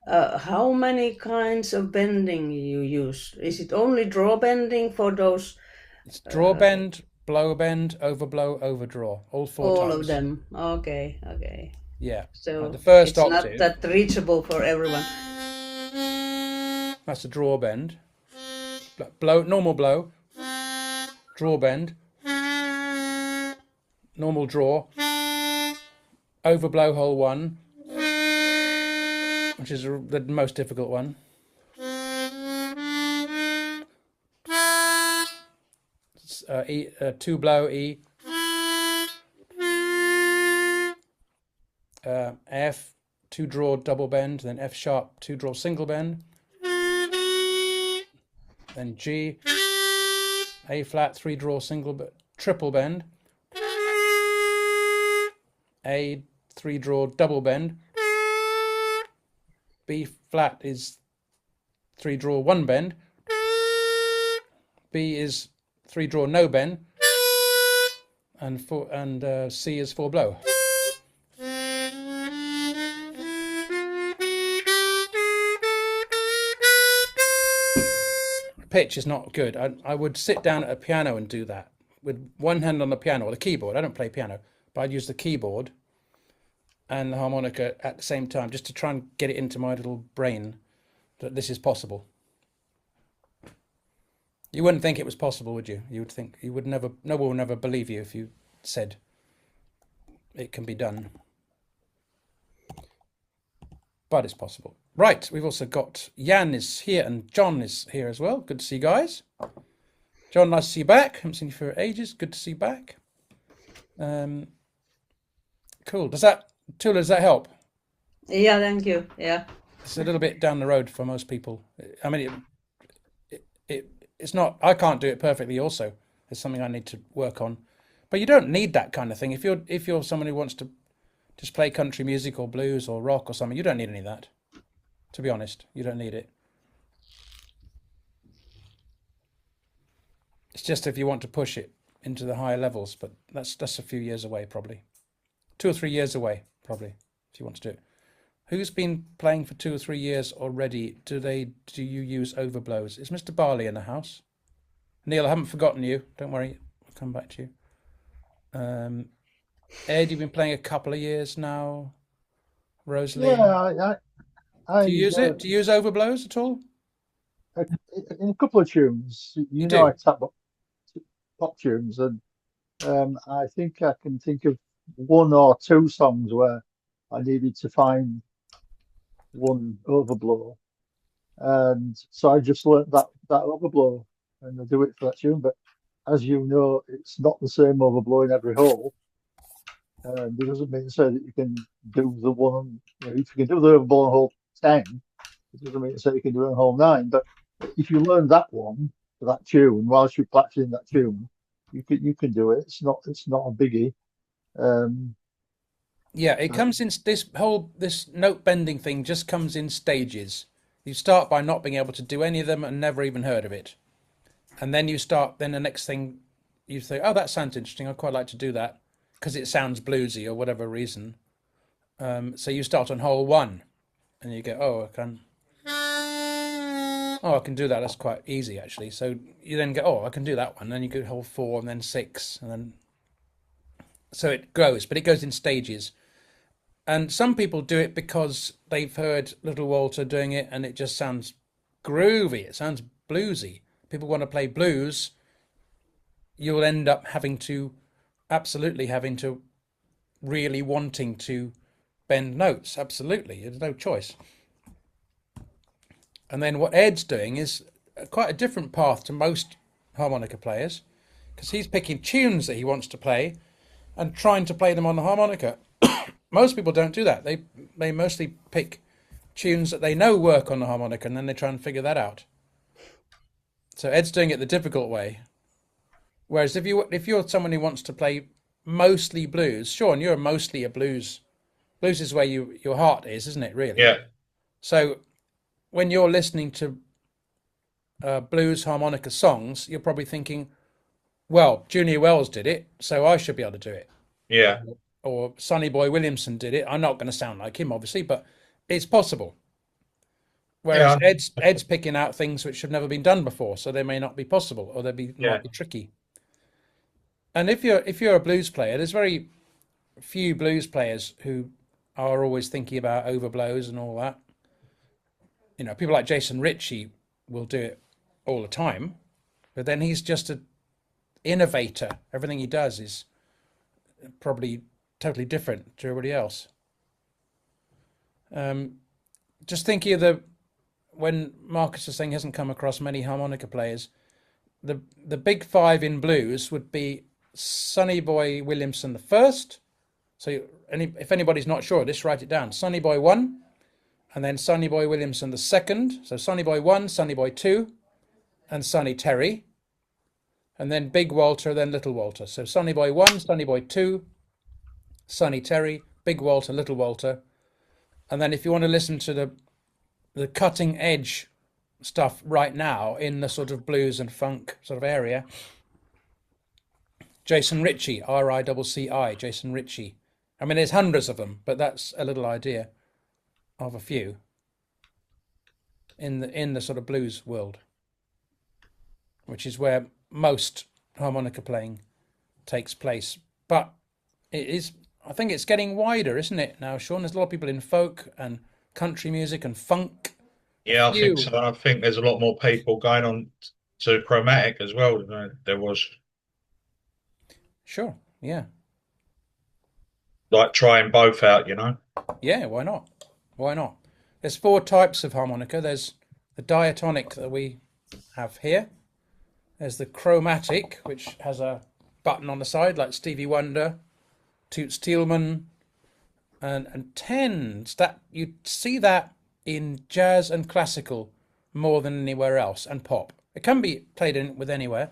how many kinds of bending you use? Is it only draw bending for those? It's draw bend, blow bend, overblow, overdraw, all 4 all times. of them. Okay. Yeah. So the first it's octave, not that reachable for everyone. that's a draw bend. Blow, normal blow, draw bend, normal draw, overblow hole 1, which is the most difficult one. E, 2 blow E, F, 2 draw double bend, then F sharp 2 draw single bend, then G, A flat 3 draw triple bend, A 3 draw double bend, B flat is 3 draw 1 bend, B is 3 draw no bend, and C is 4 blow. Pitch is not good. I would sit down at a piano and do that with one hand on the piano or the keyboard. I don't play piano, but I'd use the keyboard and the harmonica at the same time just to try and get it into my little brain that this is possible. You wouldn't think it was possible, would you? You would think no one would never believe you if you said it can be done. But it's possible. Right, we've also got Jan is here and John is here as well. Good to see you guys. John, nice to see you back. Haven't seen you for ages. Good to see you back. Cool. Does that help? Yeah, thank you. Yeah. It's a little bit down the road for most people. I mean, it's not. I can't do it perfectly. Also, it's something I need to work on. But you don't need that kind of thing. If you're someone who wants to just play country music or blues or rock or something, you don't need any of that. To be honest, you don't need it. It's just if you want to push it into the higher levels, but that's a few years away, probably 2 or 3 years away, probably, if you want to do it. Who's been playing for 2 or 3 years already? Do you use overblows? Is Mr. Barley in the house? Neil, I haven't forgotten you. Don't worry, I'll come back to you. Ed, you've been playing a couple of years now. Rosalie, Yeah, do you use it? Do you use overblows at all? In a couple of tunes, you know, I tap pop tunes, and I think I can think of 1 or 2 songs where I needed to find one overblow, and so I just learnt that overblow, and I do it for that tune. But as you know, it's not the same overblow in every hole. It doesn't mean to say that you can do the one. If you can do the overblow on hole 10, it doesn't mean to say you can do it on hole 9. But if you learn that one for that tune whilst you're practicing that tune, you can do it. It's not a biggie. Yeah, it comes in this note bending thing just comes in stages. You start by not being able to do any of them and never even heard of it, and then then the next thing you think, oh, that sounds interesting. I'd quite like to do that because it sounds bluesy or whatever reason. So you start on hole 1, and you go, oh, I can do that. That's quite easy actually. So you then go, oh, I can do that one. And then you go hole 4 and then 6, and then so it grows, but it goes in stages. And some people do it because they've heard Little Walter doing it and it just sounds groovy. It sounds bluesy. People want to play blues. You'll end up having to really wanting to bend notes. Absolutely. There's no choice. And then what Ed's doing is quite a different path to most harmonica players, because he's picking tunes that he wants to play and trying to play them on the harmonica. Most people don't do that. They mostly pick tunes that they know work on the harmonica, and then they try and figure that out. So Ed's doing it the difficult way. Whereas if you're someone who wants to play mostly blues. Sean, you're mostly a blues. Blues is where your heart is, isn't it, really? Yeah. So when you're listening to blues harmonica songs, you're probably thinking, well, Junior Wells did it, so I should be able to do it. Yeah. Or Sonny Boy Williamson did it. I'm not going to sound like him, obviously, but it's possible. Whereas Ed's picking out things which have never been done before, so they may not be possible, or might be tricky. And if you're a blues player, there's very few blues players who are always thinking about overblows and all that. You know, people like Jason Ritchie will do it all the time, but then he's just an innovator. Everything he does is probably totally different to everybody else. Just thinking of when Marcus was saying he hasn't come across many harmonica players, the big five in blues would be Sonny Boy Williamson the first. So if anybody's not sure, just write it down. Sonny Boy 1, and then Sonny Boy Williamson the second. So Sonny Boy 1, Sonny Boy 2, and Sonny Terry. And then Big Walter, then Little Walter. So Sonny Boy 1, Sonny Boy 2, Sonny Terry, Big Walter, Little Walter. And then if you want to listen to the cutting edge stuff right now in the sort of blues and funk sort of area, Jason Ritchie, RICCI, Jason Ritchie. I mean, there's hundreds of them, but that's a little idea of a few in the sort of blues world, which is where most harmonica playing takes place. But I think it's getting wider, isn't it now, Sean? There's a lot of people in folk and country music and funk. Yeah, I think so. And I think there's a lot more people going on to chromatic as well than there was. Sure, yeah. Like trying both out, you know? Yeah, why not? Why not? There's 4 types of harmonica. There's the diatonic that we have here. There's the chromatic, which has a button on the side like Stevie Wonder, Toots Thielman, and tens. That you see that in jazz and classical more than anywhere else, and pop. It can be played in with anywhere,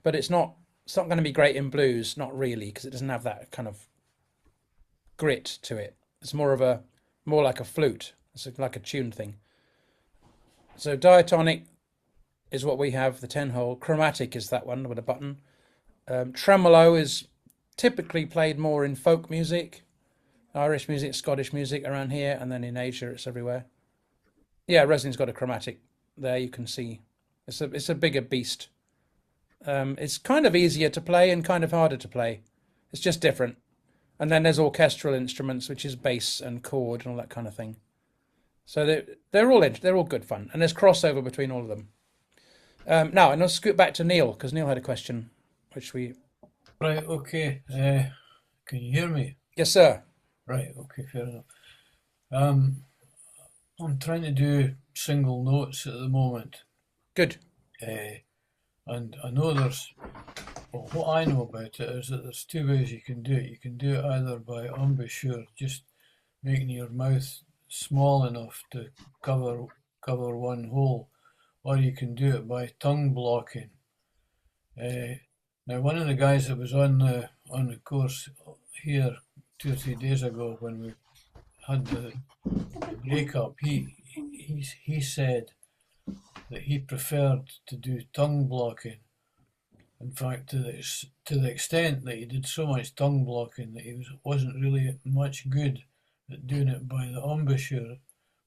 but it's not going to be great in blues, not really, because it doesn't have that kind of grit to it. It's more like a flute. It's like a tuned thing. So diatonic is what we have, the 10-hole. Chromatic is that one with a button. Tremolo is typically played more in folk music, Irish music, Scottish music around here, and then in Asia it's everywhere. Yeah, Reslin's got a chromatic there, you can see. It's a bigger beast. It's kind of easier to play and kind of harder to play. It's just different. And then there's orchestral instruments, which is bass and chord and all that kind of thing. So they're all good fun, and there's crossover between all of them. Now, and I'll scoot back to Neil, because Neil had a question, which we... Right, okay. Can you hear me? Yes, sir. Right, okay, fair enough. I'm trying to do single notes at the moment. Good. And I know well, what I know about it is that there's 2 ways you can do it. You can do it either by embouchure, just making your mouth small enough to cover one hole, or you can do it by tongue blocking. Now, one of the guys that was on the course here 2 or 3 days ago when we had the breakup, he said that he preferred to do tongue blocking. In fact, to the extent that he did so much tongue blocking that he wasn't really much good at doing it by the embouchure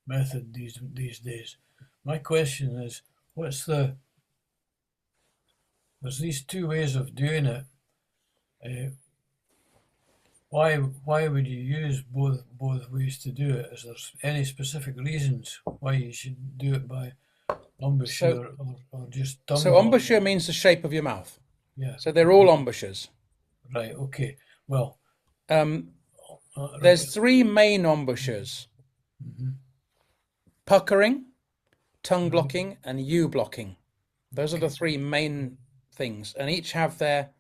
method these days. My question is, there's these 2 ways of doing it. Why would you use both ways to do it? Is there any specific reasons why you should do it by embouchure or just tongue? So embouchure means the shape of your mouth. Yeah. So they're all embouchures. Right. Okay. Well, there's 3 main embouchures: puckering, tongue blocking, and U blocking. Those are the 3 main things, and each have their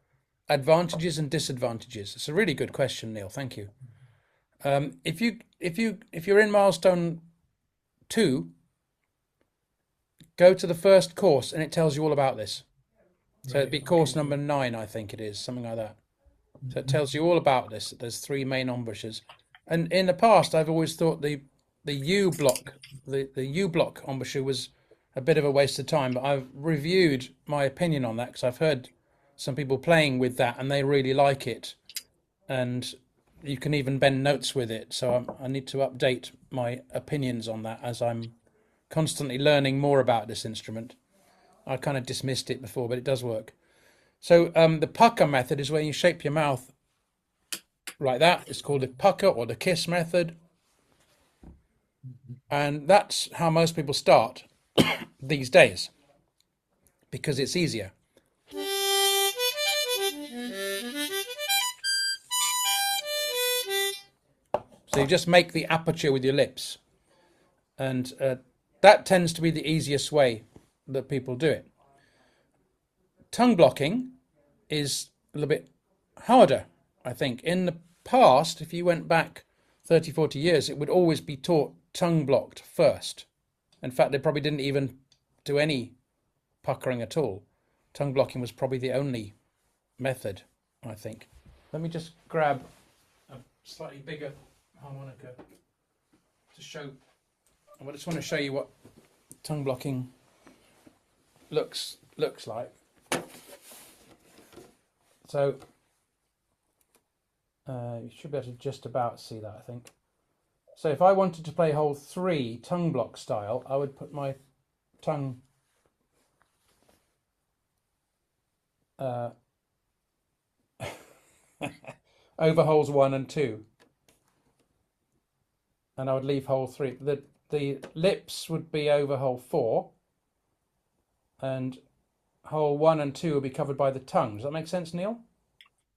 advantages and disadvantages. It's a really good question, Neil. Thank you. If you're in milestone 2, go to the first course, and it tells you all about this. So it'd be course number 9, I think it is, something like that. So it tells you all about this. There's 3 main embouchures. And in the past, I've always thought the U block, the U block embouchure was a bit of a waste of time, but I've reviewed my opinion on that because I've heard some people playing with that and they really like it. And you can even bend notes with it. So I need to update my opinions on that as I'm constantly learning more about this instrument. I kind of dismissed it before, but it does work. So the pucker method is where you shape your mouth like that. It's called the pucker or the kiss method. And that's how most people start these days because it's easier. So you just make the aperture with your lips. And that tends to be the easiest way that people do it. Tongue blocking is a little bit harder, I think. In the past, if you went back 30, 40 years, it would always be taught tongue blocked first. In fact, they probably didn't even do any puckering at all. Tongue blocking was probably the only method, I think. Let me just grab a slightly bigger harmonica to show. I just want to show you what tongue blocking looks like. So you should be able to just about see that, I think. So if I wanted to play hole 3 tongue block style, I would put my tongue over holes 1 and 2, and I would leave hole 3. The lips would be over hole 4, and hole 1 and 2 will be covered by the tongue. Does that make sense, Neil?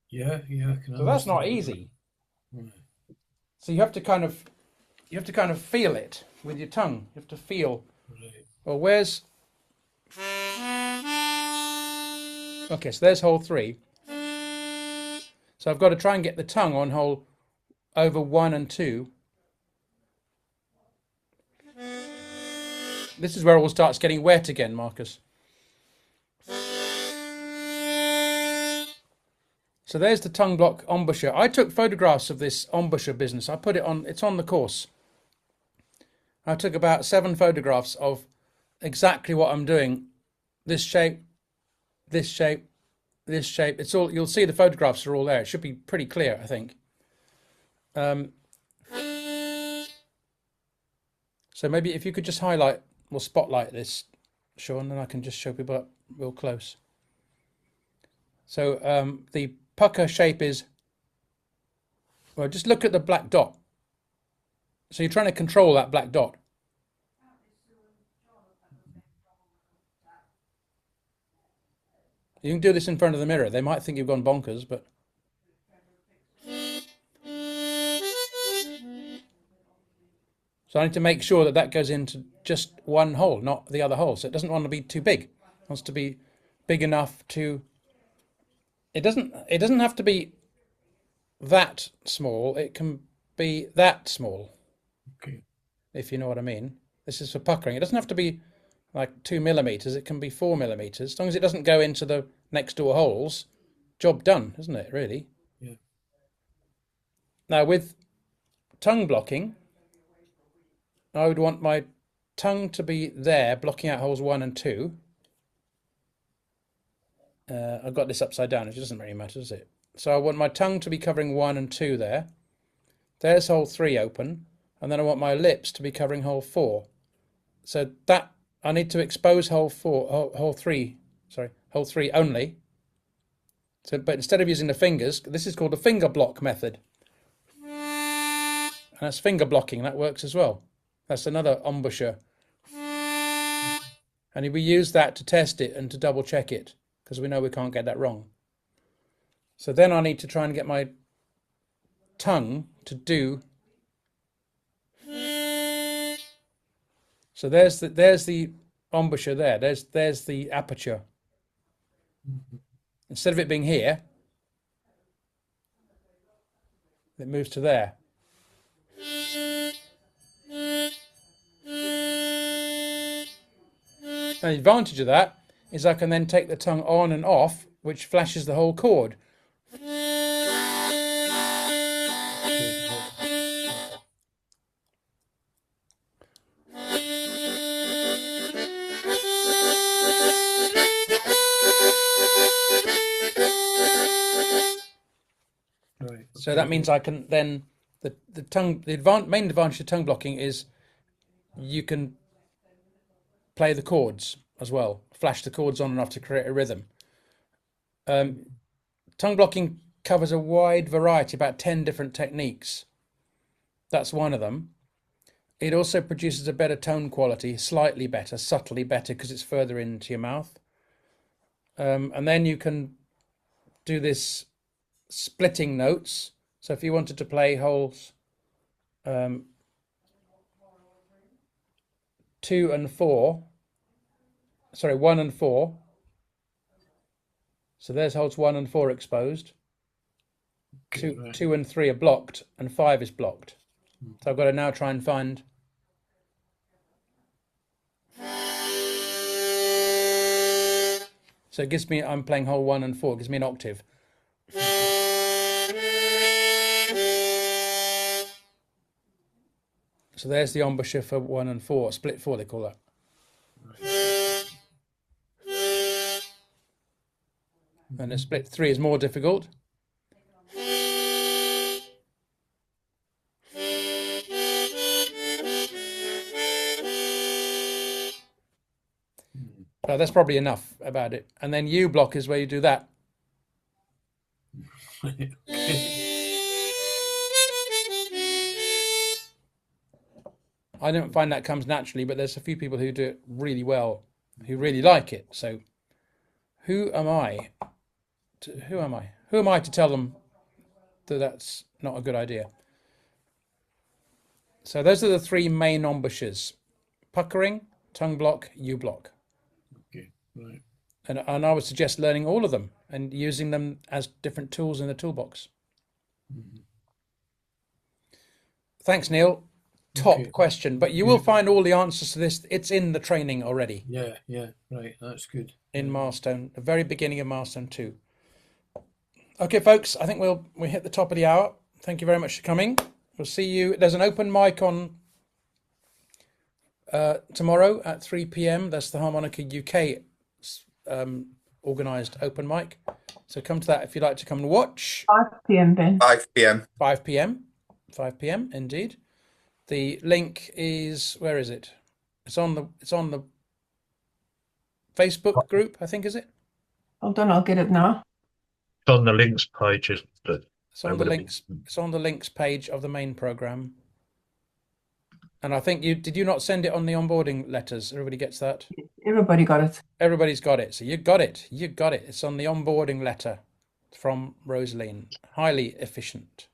Yeah. So that's not easy. Right. So you have to kind of feel it with your tongue. You have to feel. Right. Well, where's? Okay, so there's hole 3. So I've got to try and get the tongue on hole over 1 and 2. This is where it all starts getting wet again, Marcus. So there's the tongue block embouchure. I took photographs of this embouchure business. I put it on, it's on the course. I took about 7 photographs of exactly what I'm doing. This shape, this shape, this shape. It's all, you'll see the photographs are all there. It should be pretty clear, I think. So maybe if you could just highlight or spotlight this, Sean, then I can just show people up real close. So the pucker shape is, well, just look at the black dot. So you're trying to control that black dot. You can do this in front of the mirror. They might think you've gone bonkers, but... So I need to make sure that that goes into just one hole, not the other hole. So it doesn't want to be too big. It wants to be big enough to... It doesn't have to be that small. It can be that small. Okay. If you know what I mean. This is for puckering. It doesn't have to be like 2 millimeters. It can be 4 millimeters. As long as it doesn't go into the next door holes, job done, isn't it, really? Yeah. Now with tongue blocking, I would want my tongue to be there, blocking out holes 1 and 2. I've got this upside down, it doesn't really matter, does it? So I want my tongue to be covering 1 and 2 there. There's hole 3 open, and then I want my lips to be covering hole 4. So that I need to expose hole 3 only. So, but instead of using the fingers, this is called the finger block method. And that's finger blocking, that works as well. That's another embouchure. And we use that to test it and to double check it, because we know we can't get that wrong. So then I need to try and get my tongue to do. So there's the embouchure there. There's the aperture. Instead of it being here, it moves to there. And the advantage of that is I can then take the tongue on and off, which flashes the whole chord. So that means I can then the main advantage of tongue blocking is you can play the chords as well, flash the chords on and off to create a rhythm. Tongue blocking covers a wide variety, about 10 different techniques. That's one of them. It also produces a better tone quality, slightly better, subtly better, because it's further into your mouth. And then you can do this splitting notes. So if you wanted to play holes 2 and 4, sorry, 1 and 4. So there's holes 1 and 4 exposed. Okay, 2 and 3 are blocked, and 5 is blocked. So I've got to now try and find. So it gives me, I'm playing hole 1 and 4, it gives me an octave. So there's the embouchure for 1 and 4, split 4 they call that. And a split 3 is more difficult. That's probably enough about it. And then U block is where you do that. I don't find that comes naturally, but there's a few people who do it really well, who really like it. So who am I? Who am I? Who am I to tell them that that's not a good idea? So those are the 3 main embouchures: puckering, tongue block, U block. Okay, right. And I would suggest learning all of them and using them as different tools in the toolbox. Mm-hmm. Thanks, Neil. Top question, but you will find all the answers to this. It's in the training already. Yeah, right. That's good. In Milestone, the very beginning of Milestone 2. Okay, folks, I think we hit the top of the hour. Thank you very much for coming. We'll see you. There's an open mic on tomorrow at 3 p.m. That's the Harmonica UK organised open mic. So come to that if you'd like to come and watch. 5 p.m. Ben. 5 p.m. 5 p.m. 5 p.m. indeed. The link is, where is it? It's on the Facebook group, I think, is it? Hold on, I'll get it now. It's on the links page. It's on the links. It's on the links page of the main program. And I think did you not send it on the onboarding letters? Everybody gets that? Everybody got it. Everybody's got it. So you got it. You got it. It's on the onboarding letter from Rosaline. Highly efficient.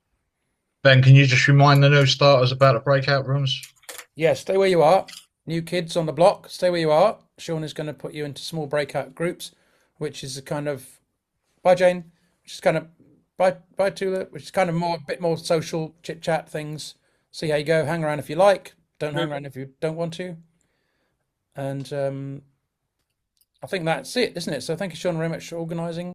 Ben, can you just remind the new starters about the breakout rooms? Yeah, stay where you are. New kids on the block, stay where you are. Sean is going to put you into small breakout groups, which is a kind of, bye Jane, which is kind of, bye Tula, which is kind of a bit more social chit chat things. See how you go. Hang around if you like. Don't hang around if you don't want to. And I think that's it, isn't it? So thank you, Sean, very much for organising.